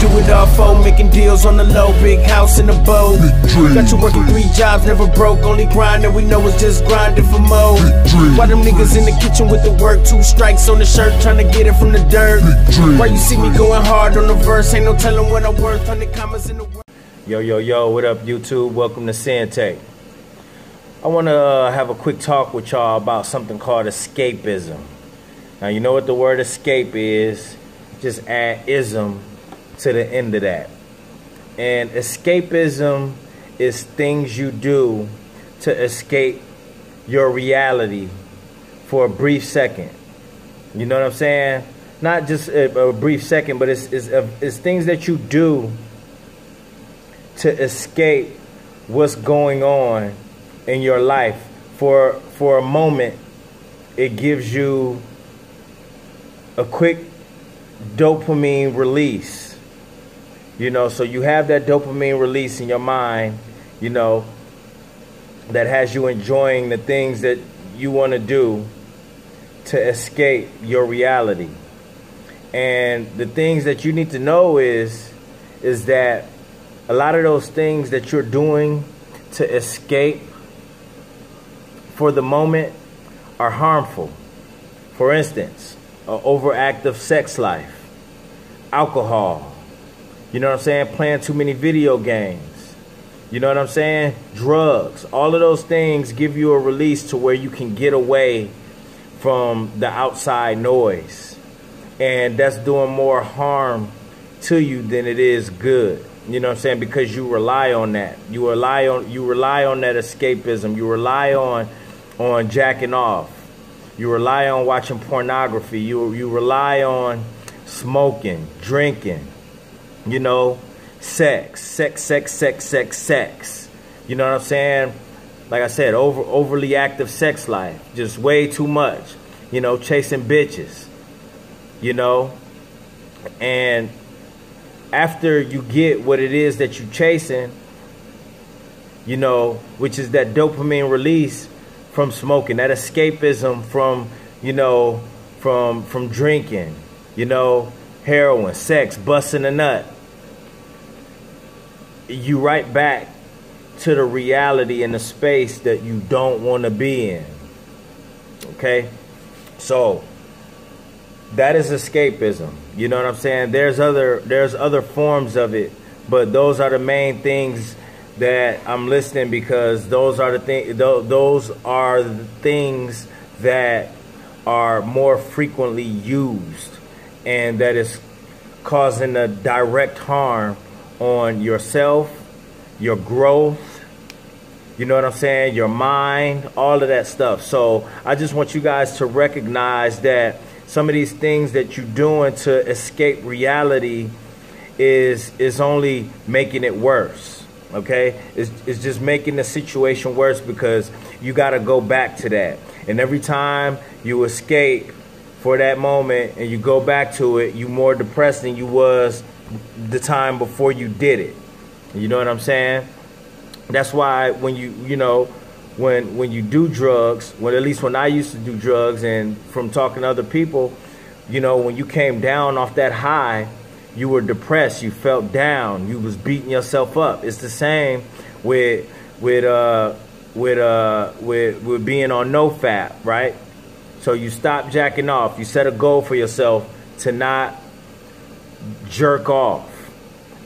do it all for, making deals on the low, big house in the boat. Got you working 3 jobs, never broke, only grinding, we know it's just grinding for more. Why them niggas in the kitchen with the work, 2 strikes on the shirt, trying to get it from the dirt. Why you see me going hard on the verse, ain't no telling what I'm worth, 100 commas in the word. Yo, what up YouTube? Welcome to Sinn-Take. I want to have a quick talk with y'all about something called escapism. Now, you know what the word escape is, just add ism to the end of that. And escapism is things you do to escape your reality for a brief second. You know what I'm saying? Not just a brief second, but it's things that you do to escape what's going on in your life. For a moment, it gives you a quick dopamine release. You know, so you have that dopamine release in your mind, you know, that has you enjoying the things that you want to do to escape your reality. And the things that you need to know is that a lot of those things that you're doing to escape for the moment are harmful. For instance, an overactive sex life, alcohol, you know what I'm saying, playing too many video games, you know what I'm saying, drugs. All of those things give you a release to where you can get away from the outside noise. And that's doing more harm to you than it is good. You know what I'm saying? Because you rely on that. You rely on that escapism. You rely on jacking off. You rely on watching pornography. You rely on smoking, drinking, you know, sex. You know what I'm saying? Like I said, overly active sex life. Just way too much. You know, chasing bitches. You know? And after you get what it is that you're chasing, you know, which is that dopamine release from smoking, that escapism from, you know, from drinking, you know, heroin, sex, busting a nut, you right back to the reality and the space that you don't want to be in. Okay? So that is escapism. You know what I'm saying? There's other forms of it, but those are the main things that I'm listing, because those are the things that are more frequently used, and that is causing a direct harm on yourself, your growth, you know what I'm saying, your mind, all of that stuff. So I just want you guys to recognize that some of these things that you're doing to escape reality is only making it worse. Okay, it's just making the situation worse, because you got to go back to that. And every time you escape for that moment and you go back to it, you're more depressed than you was the time before you did it. You know what I'm saying? That's why when you know, when you do drugs, well, at least when I used to do drugs, and from talking to other people, you know, when you came down off that high, you were depressed, you felt down, you was beating yourself up. It's the same with being on no-fap, right? So you stop jacking off. You set a goal for yourself to not jerk off.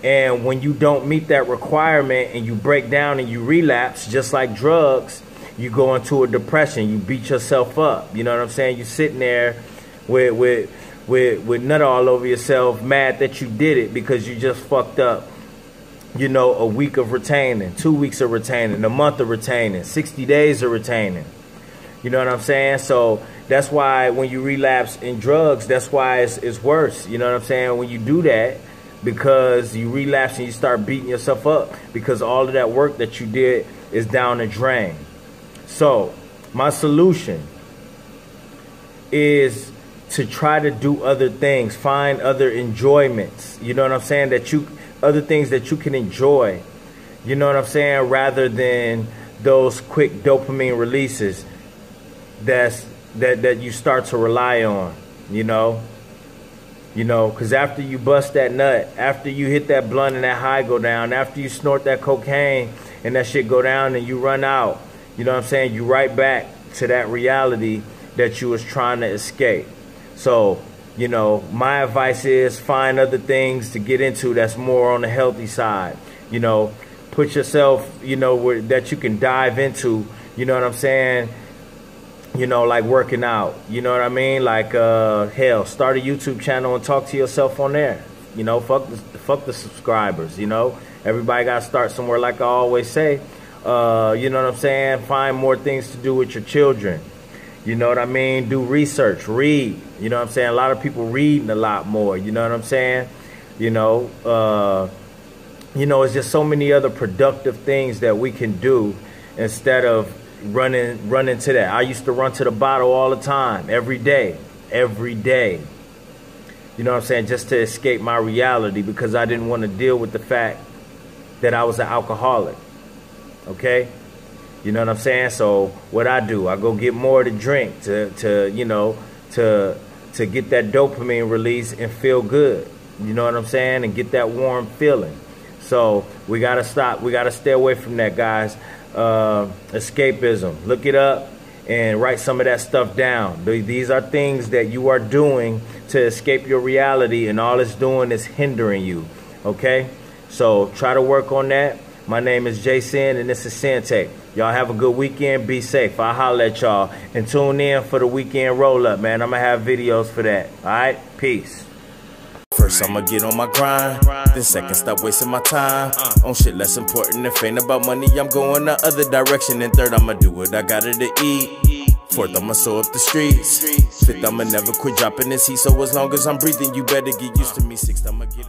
And when you don't meet that requirement and you break down and you relapse, just like drugs, you go into a depression. You beat yourself up. You know what I'm saying? You're sitting there with nut all over yourself, mad that you did it because you just fucked up, you know, a week of retaining, 2 weeks of retaining, a month of retaining, 60 days of retaining. You know what I'm saying? So that's why when you relapse in drugs, that's why it's worse. You know what I'm saying? When you do that, because you relapse and you start beating yourself up because all of that work that you did is down the drain. So my solution is to try to do other things, find other enjoyments, you know what I'm saying, other things that you can enjoy, you know what I'm saying, rather than those quick dopamine releases that you start to rely on, you know. You know, because after you bust that nut, after you hit that blunt and that high go down, after you snort that cocaine and that shit go down and you run out, you know what I'm saying? You right back to that reality that you was trying to escape. So, you know, my advice is find other things to get into that's more on the healthy side. You know, put yourself, you know, that you can dive into, you know what I'm saying? You know, like working out, you know what I mean? Like, hell, start a YouTube channel and talk to yourself on there. You know, fuck the subscribers, you know? Everybody got to start somewhere, like I always say. You know what I'm saying? Find more things to do with your children. You know what I mean? Do research, read. You know what I'm saying? A lot of people reading a lot more, you know what I'm saying? You know, it's just so many other productive things that we can do instead of running to that. I used to run to the bottle all the time, every day. You know what I'm saying? Just to escape my reality, because I didn't want to deal with the fact that I was an alcoholic. Okay? You know what I'm saying? So what I do, I go get more to drink to get that dopamine release and feel good. You know what I'm saying? And get that warm feeling. So we got to stop. We got to stay away from that, guys. Escapism. Look it up and write some of that stuff down. These are things that you are doing to escape your reality, and all it's doing is hindering you. Okay? So try to work on that. My name is Jason, and this is Sinn-Take. Y'all have a good weekend. Be safe. I'll holler at y'all. And tune in for the weekend roll-up, man. I'm going to have videos for that. All right? Peace. First I'ma get on my grind, then second stop wasting my time on shit less important. If ain't about money, I'm going the other direction. And third, I'ma do what I gotta to eat. Fourth, I'ma sew up the streets. Fifth, I'ma never quit dropping this heat. So as long as I'm breathing, you better get used to me. Sixth, I'ma get